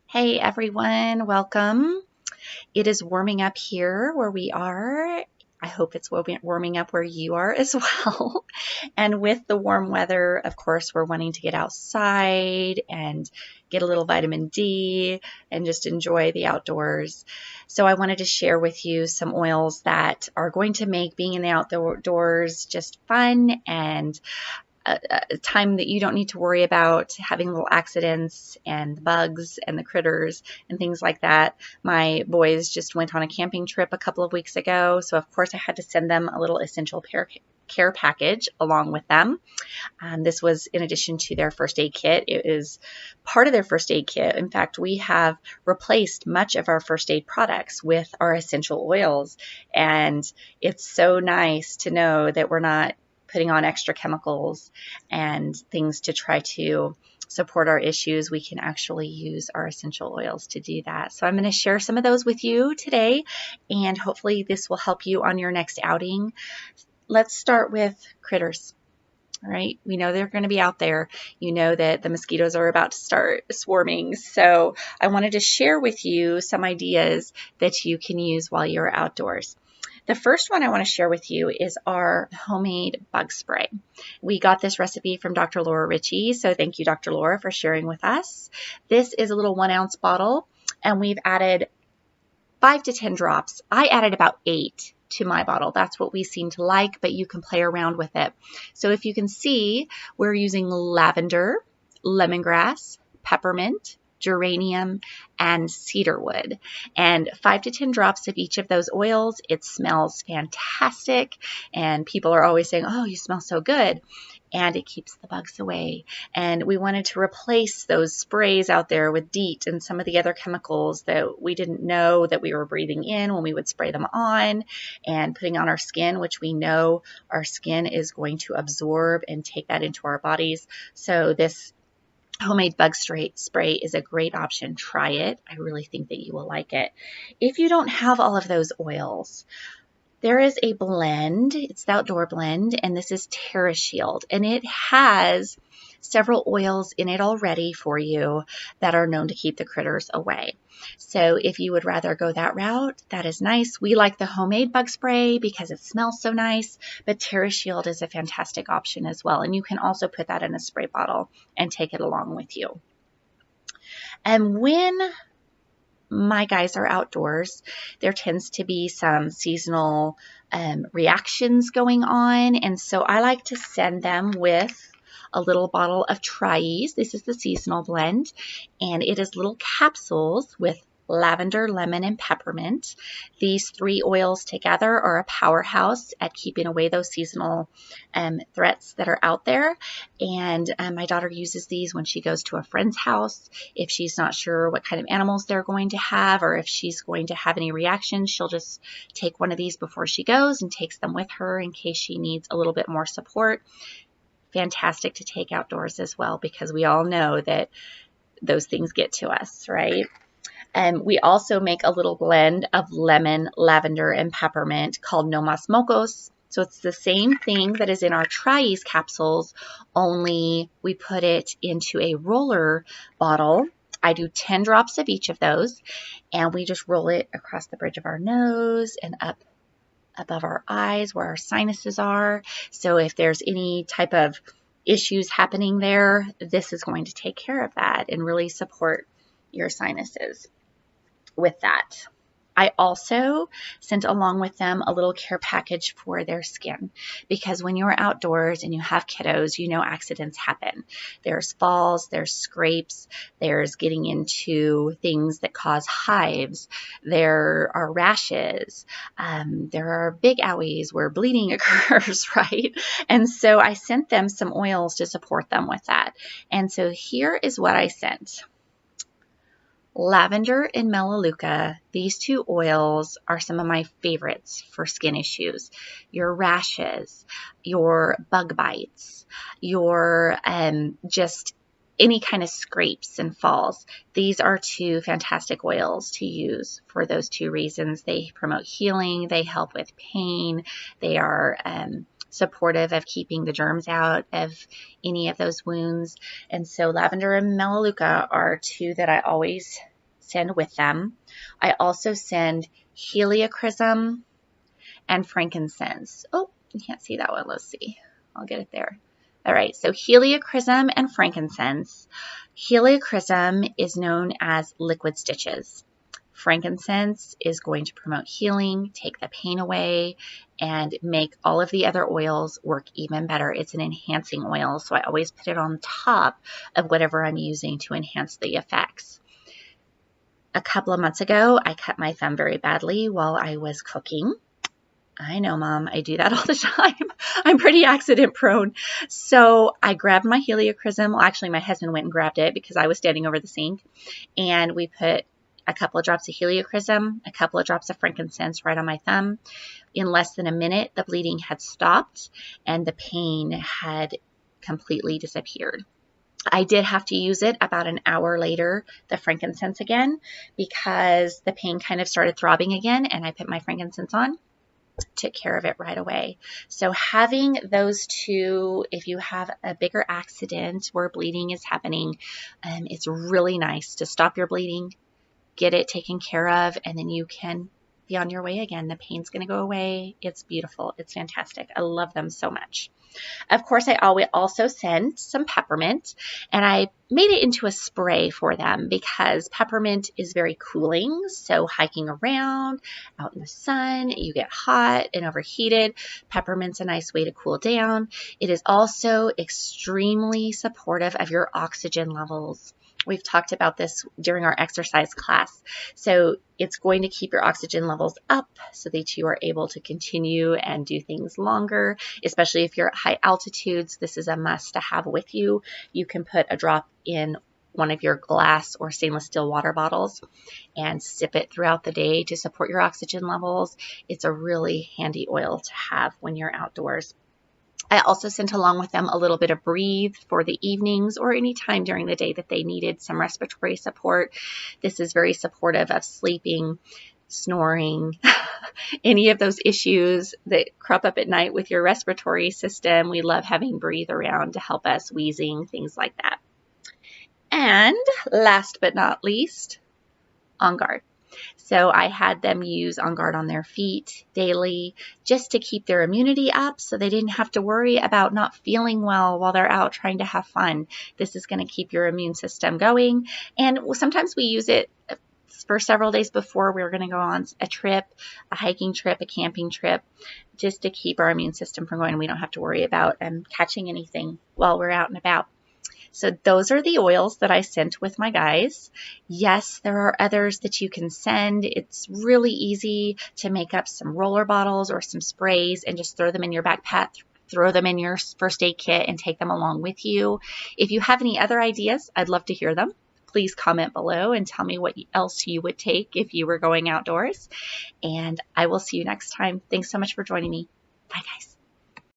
Hey everyone, welcome. It is warming up here where we are. I hope it's warming up where you are as well. And with the warm weather, of course, we're wanting to get outside and get a little vitamin D and just enjoy the outdoors. So I wanted to share with you some oils that are going to make being in the outdoors just fun and a time that you don't need to worry about having little accidents and the bugs and the critters and things like that. My boys just went on a camping trip a couple of weeks ago, so of course I had to send them a little essential care package along with them. This was in addition to their first aid kit. It is part of their first aid kit. In fact, we have replaced much of our first aid products with our essential oils, and it's so nice to know that we're not putting on extra chemicals and things to try to support our issues. We can actually use our essential oils to do that. So I'm going to share some of those with you today, and hopefully this will help you on your next outing. Let's start with critters. All right, we know they're going to be out there. You know that the mosquitoes are about to start swarming. So I wanted to share with you some ideas that you can use while you're outdoors. The first one I want to share with you is our homemade bug spray. We got this recipe from Dr. Laura Ritchie, so thank you, Dr. Laura, for sharing with us. This is a little 1-ounce bottle, and we've added 5 to 10 drops. I added about 8 to my bottle. That's what we seem to like, but you can play around with it. So if you can see, we're using lavender, lemongrass, peppermint, geranium, and cedarwood, and 5 to 10 drops of each of those oils. It smells fantastic, and people are always saying, oh, you smell so good, and it keeps the bugs away. And we wanted to replace those sprays out there with DEET and some of the other chemicals that we didn't know that we were breathing in when we would spray them on and putting on our skin, which we know our skin is going to absorb and take that into our bodies. So this homemade bug spray is a great option. Try it. I really think that you will like it. If you don't have all of those oils, there is a blend. It's the outdoor blend, and this is TerraShield, and it has several oils in it already for you that are known to keep the critters away. So if you would rather go that route, that is nice. We like the homemade bug spray because it smells so nice, but TerraShield is a fantastic option as well. And you can also put that in a spray bottle and take it along with you. And when my guys are outdoors, there tends to be some seasonal reactions going on. And so I like to send them with a little bottle of Tri-Ease. This is the seasonal blend, and it is little capsules with lavender, lemon, and peppermint. These 3 oils together are a powerhouse at keeping away those seasonal threats that are out there. And my daughter uses these when she goes to a friend's house. If she's not sure what kind of animals they're going to have, or if she's going to have any reactions, she'll just take one of these before she goes and takes them with her in case she needs a little bit more support. Fantastic to take outdoors as well, because we all know that those things get to us, right? And we also make a little blend of lemon, lavender, and peppermint called No Mas Mocos. So it's the same thing that is in our Tri-Ease capsules, only we put it into a roller bottle. I do 10 drops of each of those, and we just roll it across the bridge of our nose and up above our eyes where our sinuses are. So if there's any type of issues happening there, this is going to take care of that and really support your sinuses with that. I also sent along with them a little care package for their skin, because when you're outdoors and you have kiddos, you know accidents happen. There's falls, there's scrapes, there's getting into things that cause hives, there are rashes, there are big owies where bleeding occurs, right? And so I sent them some oils to support them with that. And so here is what I sent. Lavender and Melaleuca, these 2 oils are some of my favorites for skin issues. Your rashes, your bug bites, your just any kind of scrapes and falls. These are 2 fantastic oils to use for those 2 reasons. They promote healing, they help with pain, they are supportive of keeping the germs out of any of those wounds. And so lavender and Melaleuca are 2 that I always send with them. I also send helichrysum and frankincense. Oh, you can't see that one. Let's see. I'll get it there. All right, so helichrysum and frankincense. Helichrysum is known as liquid stitches. Frankincense is going to promote healing, take the pain away, and make all of the other oils work even better. It's an enhancing oil, so I always put it on top of whatever I'm using to enhance the effects. A couple of months ago, I cut my thumb very badly while I was cooking. I know, Mom, I do that all the time. I'm pretty accident prone. So I grabbed my helichrysum. Well, actually, my husband went and grabbed it because I was standing over the sink. And we put a couple of drops of helichrysum, a couple of drops of frankincense right on my thumb. In less than a minute, the bleeding had stopped and the pain had completely disappeared. I did have to use it about an hour later, the frankincense again, because the pain kind of started throbbing again, and I put my frankincense on. Took care of it right away. So having those two, if you have a bigger accident where bleeding is happening, it's really nice to stop your bleeding, get it taken care of, and then you can be on your way again. The pain's going to go away. It's beautiful. It's fantastic. I love them so much. Of course, I always also send some peppermint, and I made it into a spray for them because peppermint is very cooling. So hiking around out in the sun, you get hot and overheated. Peppermint's a nice way to cool down. It is also extremely supportive of your oxygen levels. We've talked about this during our exercise class. So it's going to keep your oxygen levels up so that you are able to continue and do things longer, especially if you're at high altitudes. This is a must to have with you. You can put a drop in one of your glass or stainless steel water bottles and sip it throughout the day to support your oxygen levels. It's a really handy oil to have when you're outdoors. I also sent along with them a little bit of Breathe for the evenings or any time during the day that they needed some respiratory support. This is very supportive of sleeping, snoring, any of those issues that crop up at night with your respiratory system. We love having Breathe around to help us, wheezing, things like that. And last but not least, On Guard. So I had them use On Guard on their feet daily just to keep their immunity up so they didn't have to worry about not feeling well while they're out trying to have fun. This is going to keep your immune system going. And sometimes we use it for several days before we're going to go on a trip, a hiking trip, a camping trip, just to keep our immune system from going. We don't have to worry about catching anything while we're out and about. So those are the oils that I sent with my guys. Yes, there are others that you can send. It's really easy to make up some roller bottles or some sprays and just throw them in your backpack, throw them in your first aid kit and take them along with you. If you have any other ideas, I'd love to hear them. Please comment below and tell me what else you would take if you were going outdoors. And I will see you next time. Thanks so much for joining me. Bye, guys.